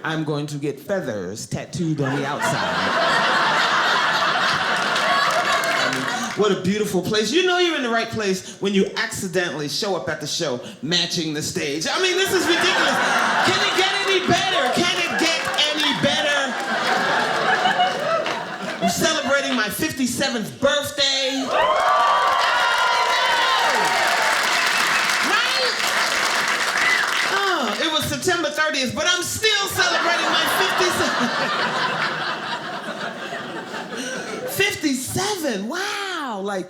I'm going to get feathers tattooed on the outside. What a beautiful place. You know you're in the right place when you accidentally show up at the show matching the stage. I mean, this is ridiculous. Can it get any better? Can it get any better? I'm celebrating my 57th birthday. Right? Oh, it was September 30th, but I'm still celebrating my 57th. 57, wow. Like,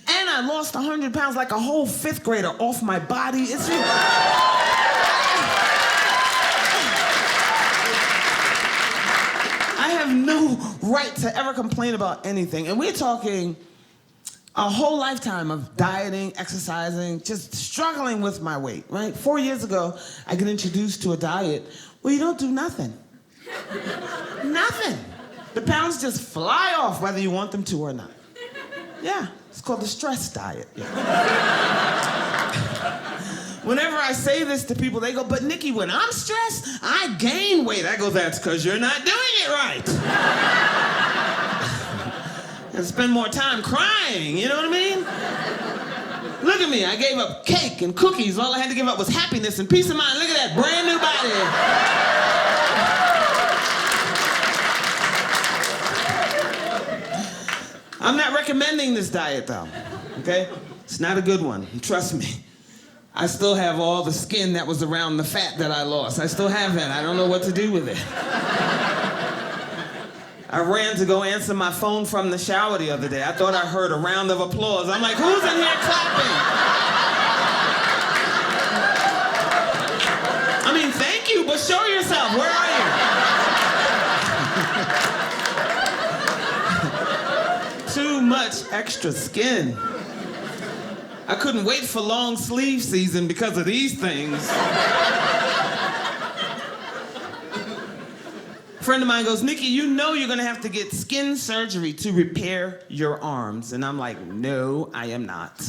and I lost 100 pounds like a whole fifth grader off my body. It's I have no right to ever complain about anything. And we're talking a whole lifetime of dieting, exercising, just struggling with my weight, right? 4 years ago, I get introduced to a diet where you don't do nothing. Nothing. The pounds just fly off whether you want them to or not. Yeah, it's called the stress diet. Yeah. Whenever I say this to people, they go, but Nikki, when I'm stressed, I gain weight. I go, that's because you're not doing it right. And spend more time crying, you know what I mean? Look at me, I gave up cake and cookies. All I had to give up was happiness and peace of mind. Look at that brand new body. I'm not recommending this diet, though, okay? It's not a good one, trust me. I still have all the skin that was around the fat that I lost. I still have that. I don't know what to do with it. I ran to go answer my phone from the shower the other day. I thought I heard a round of applause. I'm like, who's in here clapping? I mean, thank you, but show yourself. Where are you? Too much extra skin. I couldn't wait for long sleeve season because of these things. A friend of mine goes, Nikki, you know you're gonna have to get skin surgery to repair your arms. And I'm like, no, I am not.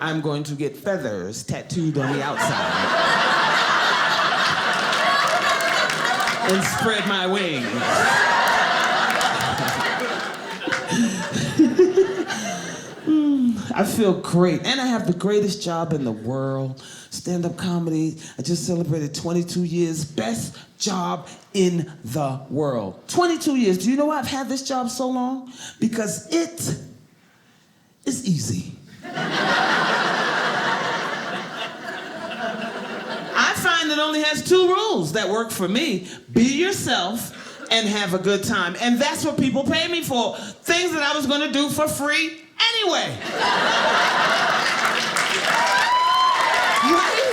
I'm going to get feathers tattooed on the outside. And spread my wings. I feel great, and I have the greatest job in the world. Stand-up comedy. I just celebrated 22 years. Best job in the world. 22 years. Do you know why I've had this job so long? Because it is easy. I find it only has 2 rules that work for me. Be yourself and have a good time. And that's what people pay me for. Things that I was gonna do for free anyway. Right?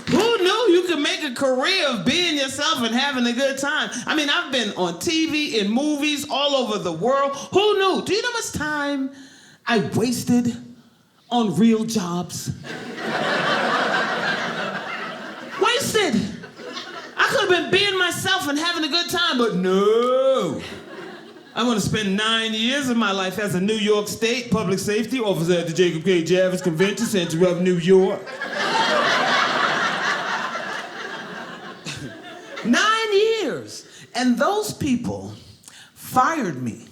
Who knew you could make a career of being yourself and having a good time? I mean, I've been on TV, in movies, all over the world. Who knew? Do you know how much time I wasted on real jobs? Wasted. I could have been being myself and having a good time, but no. I'm gonna spend 9 years of my life as a New York State public safety officer at the Jacob K. Javits Convention Center of New York. 9 years. And those people fired me.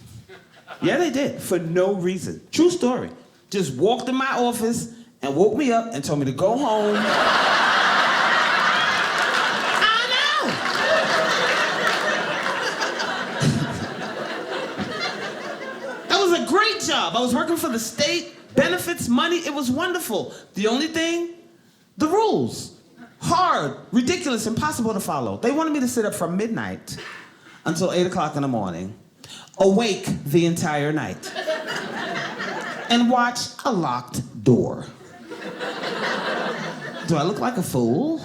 Yeah, they did, for no reason. True story. Just walked in my office and woke me up and told me to go home. Job. I was working for the state, benefits, money, it was wonderful. The only thing, the rules. Hard, ridiculous, impossible to follow. They wanted me to sit up from midnight until 8 o'clock in the morning, awake the entire night, and watch a locked door. Do I look like a fool?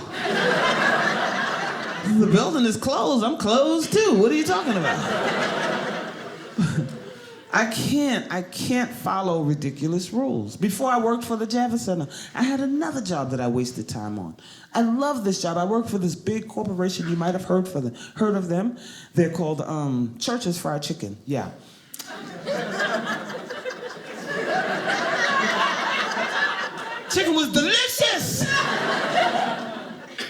The building is closed, I'm closed too. What are you talking about? I can't follow ridiculous rules. Before I worked for the Javits Center, I had another job that I wasted time on. I love this job. I worked for this big corporation. You might have heard of them. They're called Church's Fried Chicken. Yeah. Chicken was delicious.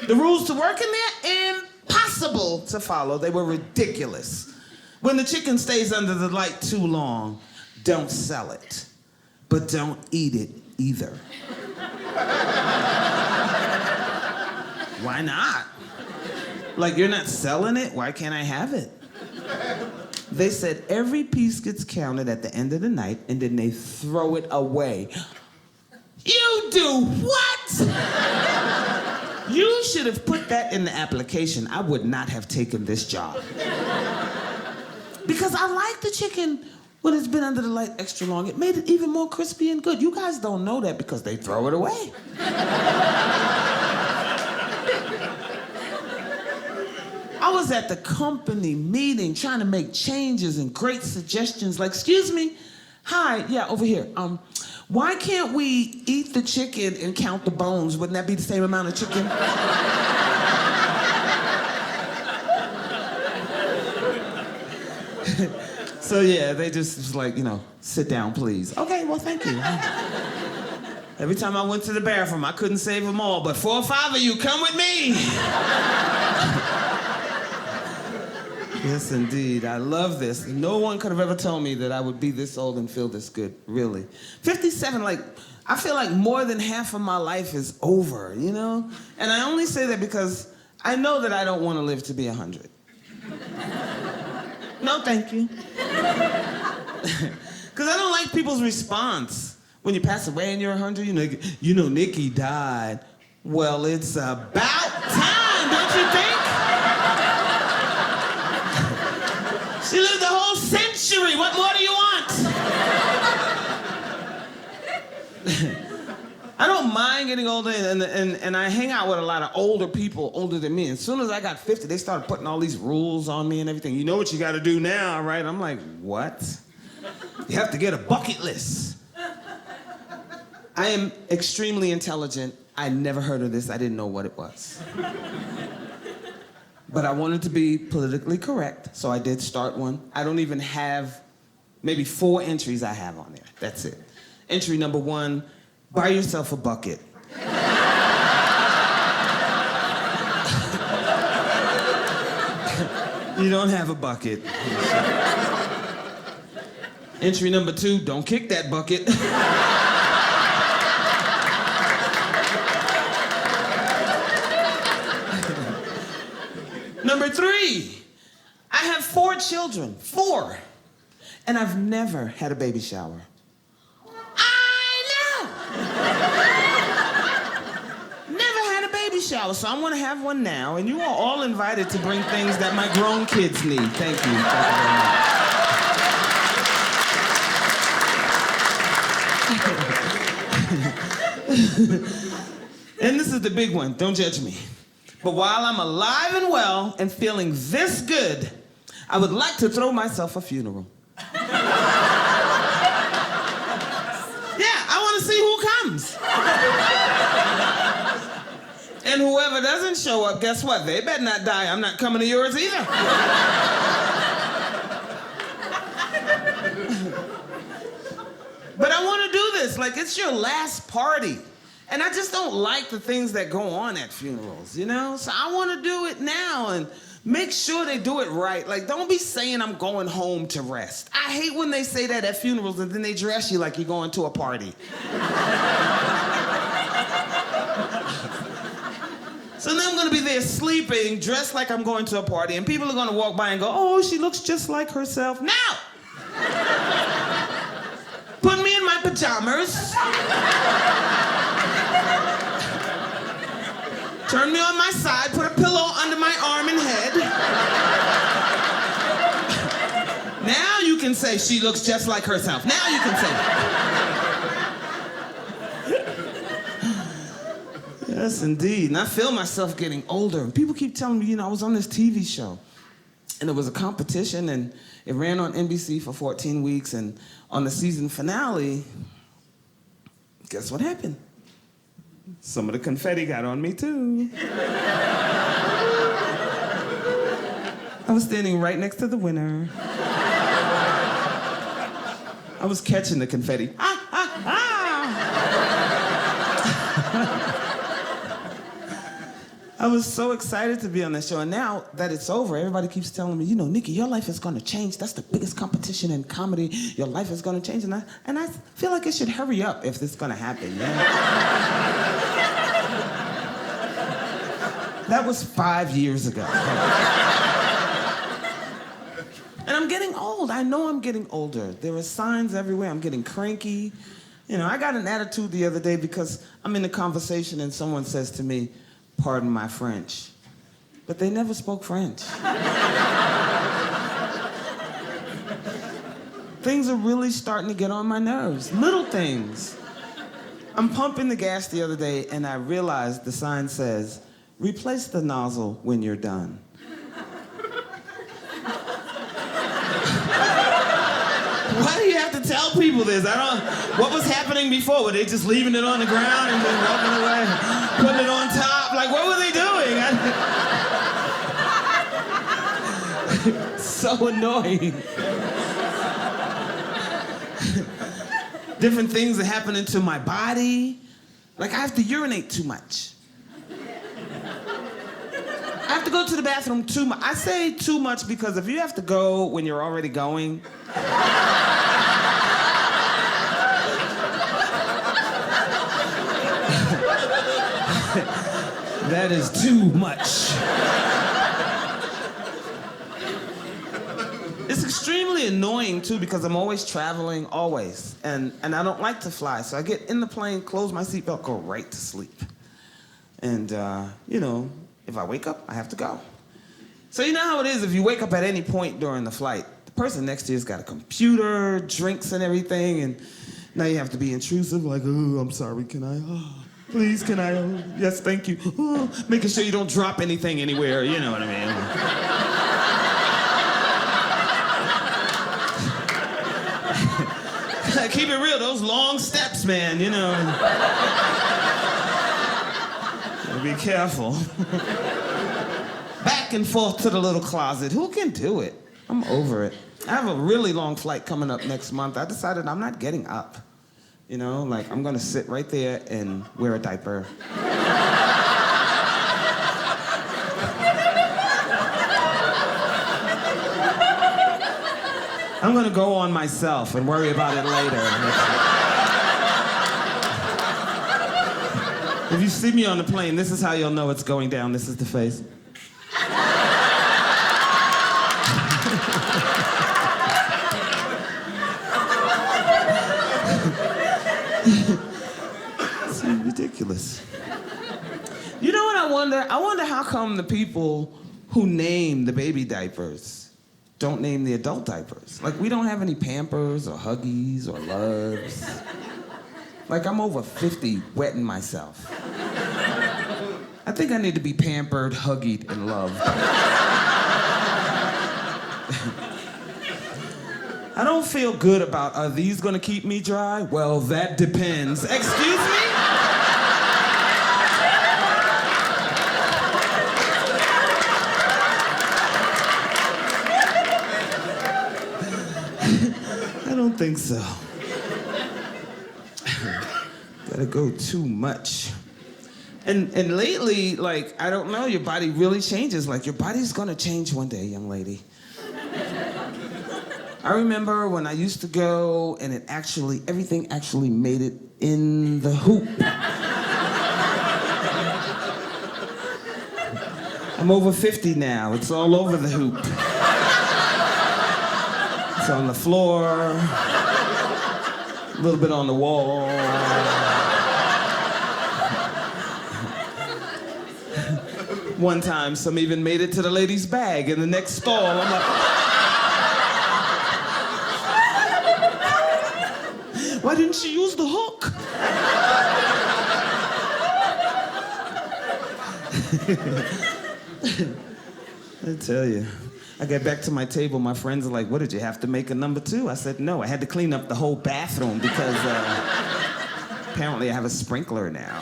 The rules to work in there, impossible to follow. They were ridiculous. When the chicken stays under the light too long, don't sell it. But don't eat it either. Why not? Like, you're not selling it? Why can't I have it? They said every piece gets counted at the end of the night, and then they throw it away. You do what? You should have put that in the application. I would not have taken this job. Because I like the chicken when it's been under the light extra long. It made it even more crispy and good. You guys don't know that because they throw it away. I was at the company meeting trying to make changes and great suggestions like, excuse me, hi, yeah, over here. Why can't we eat the chicken and count the bones? Wouldn't that be the same amount of chicken? So yeah, they just was like, sit down, please. Okay, well, thank you. Every time I went to the bathroom, I couldn't save them all, but 4 or 5 of you, come with me. Yes, indeed. I love this. No one could have ever told me that I would be this old and feel this good, really. 57, I feel like more than half of my life is over, And I only say that because I know that I don't want to live to be 100. No, thank you. Because I don't like people's response. When you pass away and you're 100, Nikki died. Well, it's about time, don't you think? She lived a whole century. What more do you want? I don't mind getting older, and I hang out with a lot of older people, older than me. As soon as I got 50, they started putting all these rules on me and everything. You know what you got to do now, right? I'm like, what? You have to get a bucket list. I am extremely intelligent. I never heard of this. I didn't know what it was. But I wanted to be politically correct, so I did start one. I don't even have maybe 4 entries I have on there. That's it. Entry number 1, buy yourself a bucket. You don't have a bucket. Entry number 2, don't kick that bucket. Number 3, I have 4 children, 4, and I've never had a baby shower. I know! Never had a baby shower, so I want to have one now, and you are all invited to bring things that my grown kids need. Thank you. Thank you very much. And this is the big one, don't judge me. But while I'm alive and well and feeling this good, I would like to throw myself a funeral. Yeah, I want to see who comes. And whoever doesn't show up, guess what? They better not die. I'm not coming to yours either. But I want to do this. It's your last party. And I just don't like the things that go on at funerals, So I want to do it now and make sure they do it right. Don't be saying I'm going home to rest. I hate when they say that at funerals and then they dress you like you're going to a party. So then I'm going to be there sleeping, dressed like I'm going to a party, and people are going to walk by and go, oh, she looks just like herself. Now! Put me in my pajamas. Turn me on my side, put a pillow under my arm and head. Now you can say she looks just like herself. Now you can say it. Yes, indeed. And I feel myself getting older. And people keep telling me, I was on this TV show. And it was a competition, and it ran on NBC for 14 weeks. And on the season finale, guess what happened? Some of the confetti got on me, too. I was standing right next to the winner. I was catching the confetti. Ah, ah, ah! I I was so excited to be on that show, and now that it's over, everybody keeps telling me, you know, Nikki, your life is going to change. That's the biggest competition in comedy. Your life is going to change, and I feel like it should hurry up if this is going to happen. You know? That was 5 years ago. And I'm getting old. I know I'm getting older. There are signs everywhere. I'm getting cranky. You know, I got an attitude the other day because I'm in a conversation and someone says to me, pardon my French. But they never spoke French. Things are really starting to get on my nerves. Little things. I'm pumping the gas the other day and I realized the sign says, replace the nozzle when you're done. Why do you have to tell people this? What was happening before? Were they just leaving it on the ground and then walking away, putting it on top? Like, what were they doing? So annoying. Different things are happening to my body. Like, I have to urinate too much. I have to go to the bathroom too much. I say too much because if you have to go when you're already going, that is too much. It's extremely annoying, too, because I'm always traveling, always. And I don't like to fly, so I get in the plane, close my seatbelt, go right to sleep. And, you know, if I wake up, I have to go. So you know how it is, if you wake up at any point during the flight, the person next to you's got a computer, drinks and everything, and now you have to be intrusive, like, oh, I'm sorry, can I? Oh, please, can I? Oh, yes, thank you. Oh, making sure you don't drop anything anywhere, you know what I mean? Keep it real, those long steps, man, you know. Be careful. Back and forth to the little closet. Who can do it? I'm over it. I have a really long flight coming up next month. I decided I'm not getting up. You know, like I'm gonna sit right there and wear a diaper. I'm gonna go on myself and worry about it later. If you see me on the plane, this is how you'll know it's going down. This is the face. It's ridiculous. You know what I wonder? I wonder how come the people who name the baby diapers don't name the adult diapers. Like, we don't have any Pampers or Huggies or Loves. Like, I'm over 50 wetting myself. I think I need to be pampered, huggied, and loved. I don't feel good about, are these gonna keep me dry? Well, that depends. Excuse me? I don't think so. Gotta go too much. And lately, like, I don't know, your body really changes. Like, your body's gonna change one day, young lady. I remember when I used to go and everything actually made it in the hoop. I'm over 50 now. It's all over the hoop. It's on the floor, a little bit on the wall. One time, some even made it to the lady's bag in the next stall. I'm like, why didn't she use the hook? I tell you, I get back to my table, my friends are like, what, did you have to make a number 2? I said, no, I had to clean up the whole bathroom because apparently I have a sprinkler now.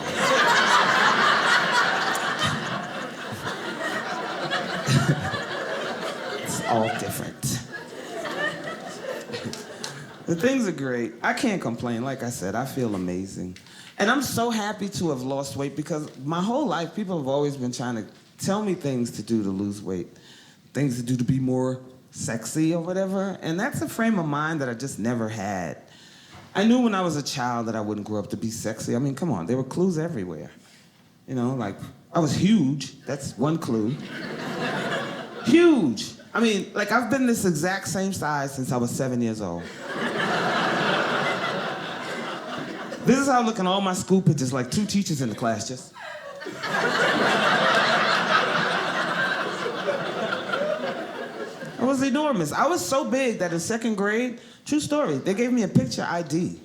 All different. The things are great. I can't complain. Like I said, I feel amazing. And I'm so happy to have lost weight because my whole life, people have always been trying to tell me things to do to lose weight, things to do to be more sexy or whatever. And that's a frame of mind that I just never had. I knew when I was a child that I wouldn't grow up to be sexy. I mean, come on, there were clues everywhere. You know, like, I was huge. That's one clue. Huge. I mean, like, I've been this exact same size since I was 7 years old. This is how I look in all my school pictures, like 2 teachers in the class, just. I was enormous. I was so big that in 2nd grade, true story, they gave me a picture ID.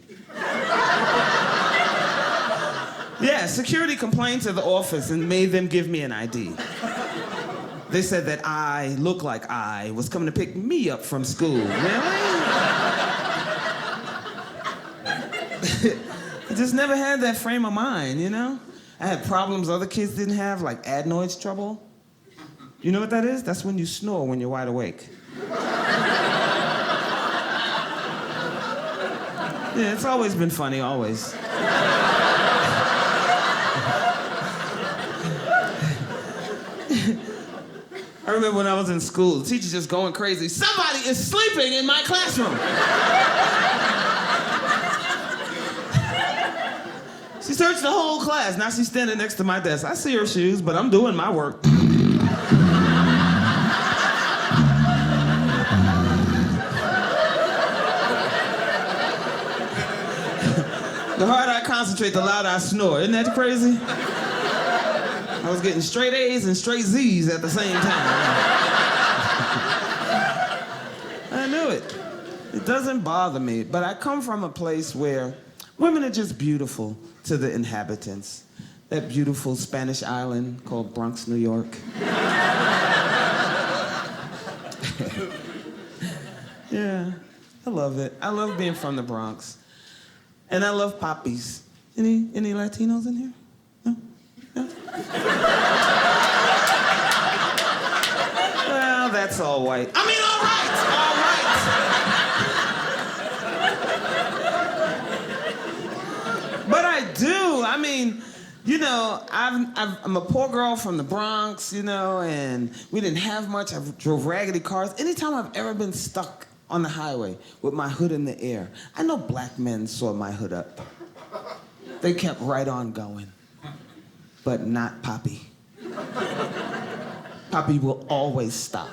Yeah, security complained to the office and made them give me an ID. They said that I looked like I was coming to pick me up from school. Really? I just never had that frame of mind, you know? I had problems other kids didn't have, like adenoids trouble. You know what that is? That's when you snore when you're wide awake. Yeah, it's always been funny, always. I remember when I was in school, the teacher just going crazy. Somebody is sleeping in my classroom. She searched the whole class. Now she's standing next to my desk. I see her shoes, but I'm doing my work. The harder I concentrate, the louder I snore. Isn't that crazy? I was getting straight A's and straight Z's at the same time. I knew it. It doesn't bother me, but I come from a place where women are just beautiful to the inhabitants. That beautiful Spanish island called Bronx, New York. Yeah, I love it. I love being from the Bronx. And I love poppies. Any Latinos in here? No? No? Well, that's all white. I mean, all right, all right. But I do. I mean, you know, I'm a poor girl from the Bronx, you know, and we didn't have much. I drove raggedy cars. Anytime I've ever been stuck on the highway with my hood in the air, I know black men saw my hood up. They kept right on going. But not Poppy. Poppy will always stop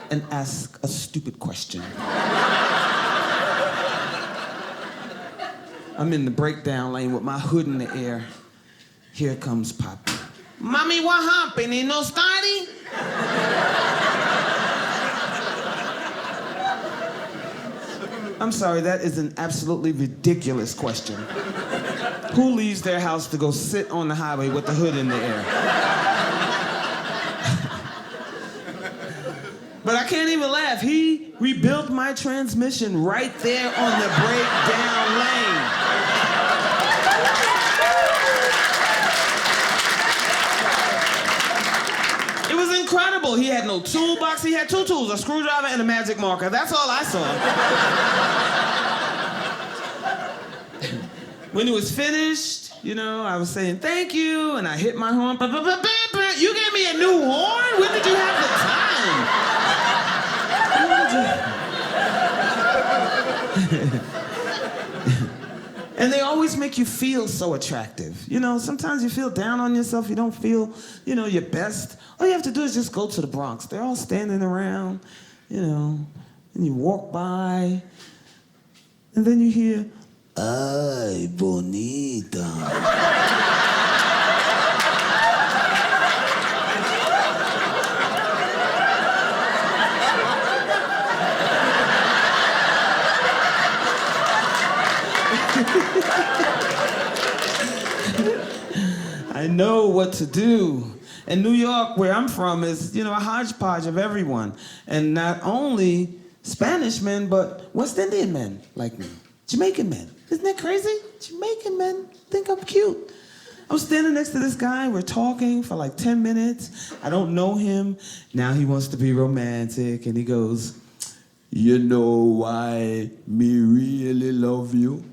and ask a stupid question. I'm in the breakdown lane with my hood in the air. Here comes Poppy. Mommy, what happened? Ain't no study? I'm sorry, that is an absolutely ridiculous question. Who leaves their house to go sit on the highway with the hood in the air? But I can't even laugh. He rebuilt my transmission right there on the breakdown lane. It was incredible. He had no toolbox. He had 2 tools, a screwdriver and a magic marker. That's all I saw. When it was finished, you know, I was saying thank you, and I hit my horn. You gave me a new horn? When did you have the time? And they always make you feel so attractive. You know, sometimes you feel down on yourself, you don't feel, you know, your best. All you have to do is just go to the Bronx. They're all standing around, you know, and you walk by, and then you hear, ay, bonita. I know what to do. And New York, where I'm from, is, you know, a hodgepodge of everyone. And not only Spanish men, but West Indian men like me. Jamaican men. Isn't that crazy? Jamaican men think I'm cute. I'm standing next to this guy. We're talking for like 10 minutes. I don't know him. Now he wants to be romantic. And he goes, you know why me really love you?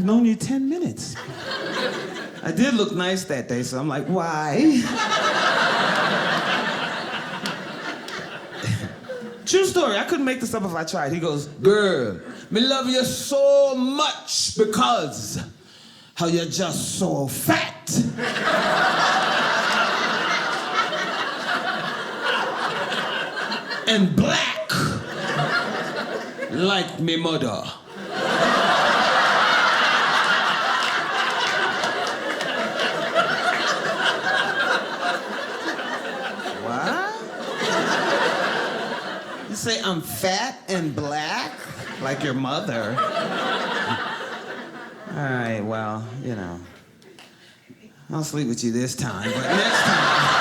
I've known you 10 minutes. I did look nice that day, so I'm like, why? True story, I couldn't make this up if I tried. He goes, girl, me love you so much because how you're just so fat. And black, like me mother. You say I'm fat and black? Like your mother. All right, well, you know. I'll sleep with you this time, but next time.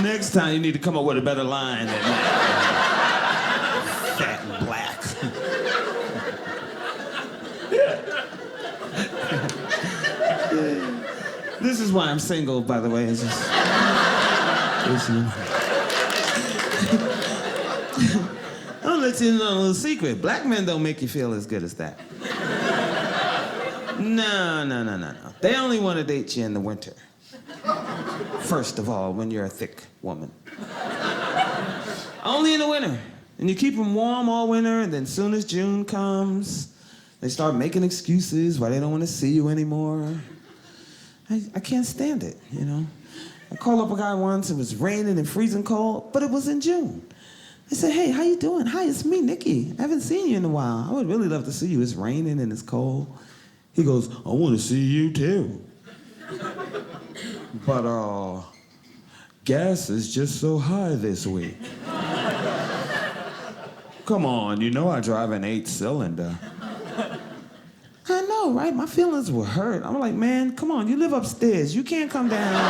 Next time you need to come up with a better line than that. Fat and black. This is why I'm single, by the way. It's just... I'll let you know a little secret. Black men don't make you feel as good as that. No. They only want to date you in the winter. First of all, when you're a thick woman. Only in the winter. And you keep them warm all winter, and then soon as June comes, they start making excuses why they don't want to see you anymore. I can't stand it, you know. I called up a guy once, it was raining and freezing cold, but it was in June. I said, hey, how you doing? Hi, it's me, Nikki. I haven't seen you in a while. I would really love to see you. It's raining and it's cold. He goes, I want to see you too. But gas is just so high this week. Come on, you know I drive an 8-cylinder. I know, right? My feelings were hurt. I'm like, man, come on, you live upstairs. You can't come down.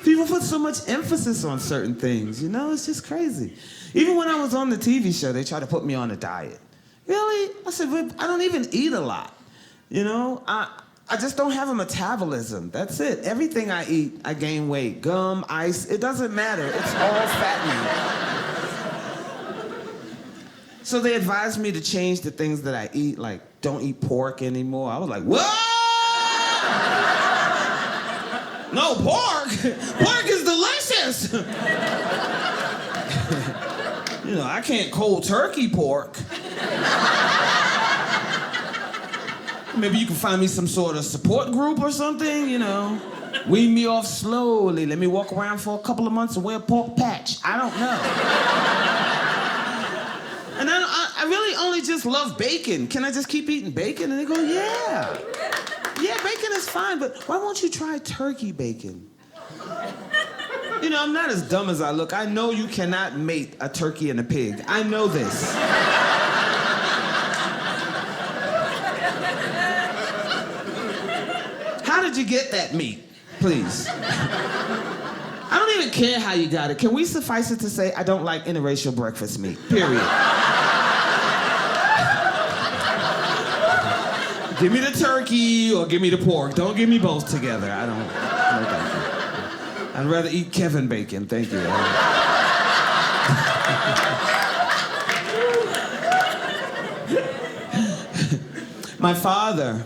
People put so much emphasis on certain things, you know? It's just crazy. Even when I was on the TV show, they tried to put me on a diet. Really? I said, but I don't even eat a lot. You know, I just don't have a metabolism. That's it. Everything I eat, I gain weight. Gum, ice, it doesn't matter. It's all fattening. So they advised me to change the things that I eat, like don't eat pork anymore. I was like, what? No, pork? Pork is delicious. You know, I can't cold turkey pork. Maybe you can find me some sort of support group or something, you know. Wean me off slowly. Let me walk around for a couple of months and wear a pork patch. I don't know. And I really only just love bacon. Can I just keep eating bacon? And they go, yeah. Yeah, bacon is fine, but why won't you try turkey bacon? You know, I'm not as dumb as I look. I know you cannot mate a turkey and a pig. I know this. How did you get that meat, please? I don't even care how you got it. Can we suffice it to say I don't like interracial breakfast meat, period. Give me the turkey or give me the pork. Don't give me both together. I don't. I'd rather eat Kevin bacon, thank you. My father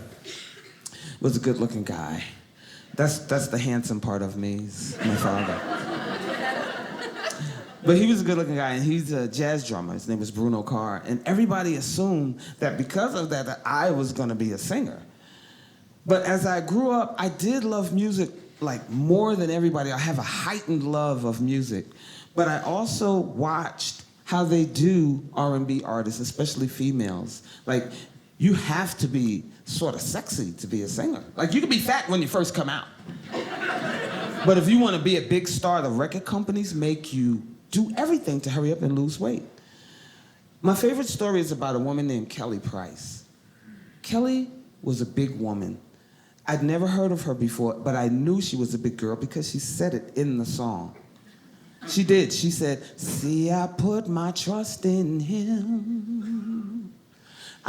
was a good-looking guy. That's the handsome part of me, is my father. But he was a good-looking guy, and he's a jazz drummer. His name was Bruno Carr. And everybody assumed that because of that I was going to be a singer. But as I grew up, I did love music, like, more than everybody. I have a heightened love of music. But I also watched how they do R&B artists, especially females. Like, you have to be sort of sexy to be a singer. Like, you can be fat when you first come out. But if you want to be a big star, the record companies make you do everything to hurry up and lose weight. My favorite story is about a woman named Kelly Price. Kelly was a big woman. I'd never heard of her before, but I knew she was a big girl because she said it in the song. She did. She said, see, I put my trust in him.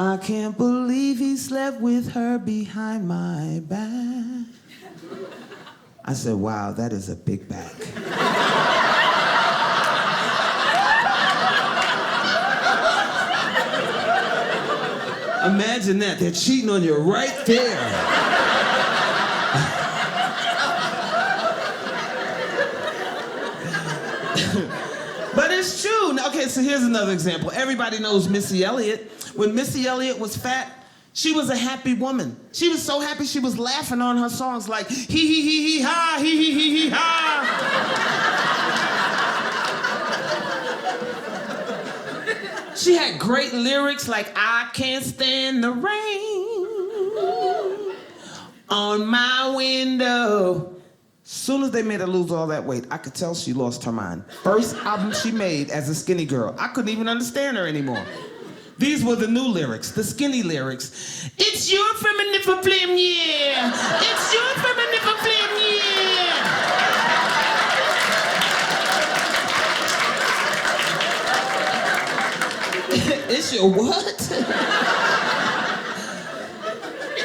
I can't believe he slept with her behind my back. I said, wow, that is a big back. Imagine that, they're cheating on you right there. But it's true. Okay, so here's another example. Everybody knows Missy Elliott. When Missy Elliott was fat, she was a happy woman. She was so happy she was laughing on her songs like hee hee hee hee ha, hee hee hee hee ha. She had great lyrics like I can't stand the rain on my window. Soon as they made her lose all that weight, I could tell she lost her mind. First album she made as a skinny girl. I couldn't even understand her anymore. These were the new lyrics, the skinny lyrics. It's your feminine flame, yeah. It's your feminine flame, yeah. It's your what?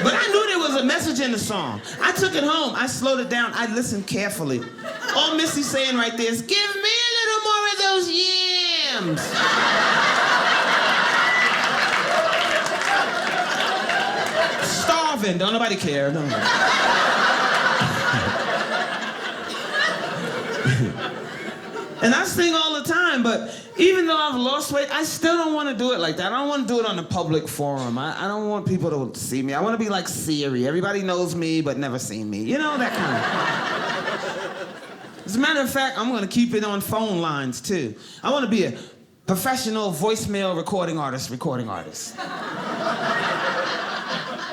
But I knew there was a message in the song. I took it home, I slowed it down, I listened carefully. All Missy's saying right there is, give me a little more of those yams. Starving, don't nobody care. No. And I sing all the time, but even though I've lost weight, I still don't want to do it like that. I don't want to do it on a public forum. I don't want people to see me. I want to be like Siri. Everybody knows me, but never seen me. You know, that kind of. As a matter of fact, I'm going to keep it on phone lines, too. I want to be a professional voicemail recording artist.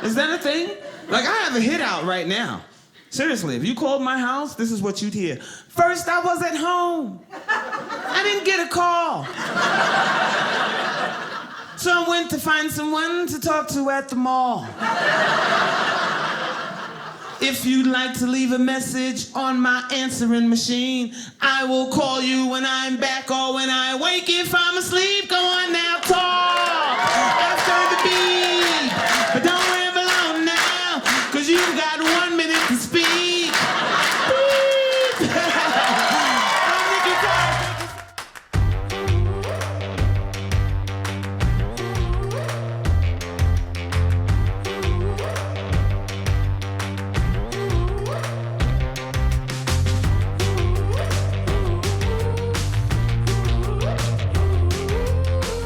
Is that a thing? Like, I have a hit out right now. Seriously, if you called my house, this is what you'd hear. First, I was at home. I didn't get a call. So I went to find someone to talk to at the mall. If you'd like to leave a message on my answering machine, I will call you when I'm back or when I wake. If I'm asleep, go on now, talk.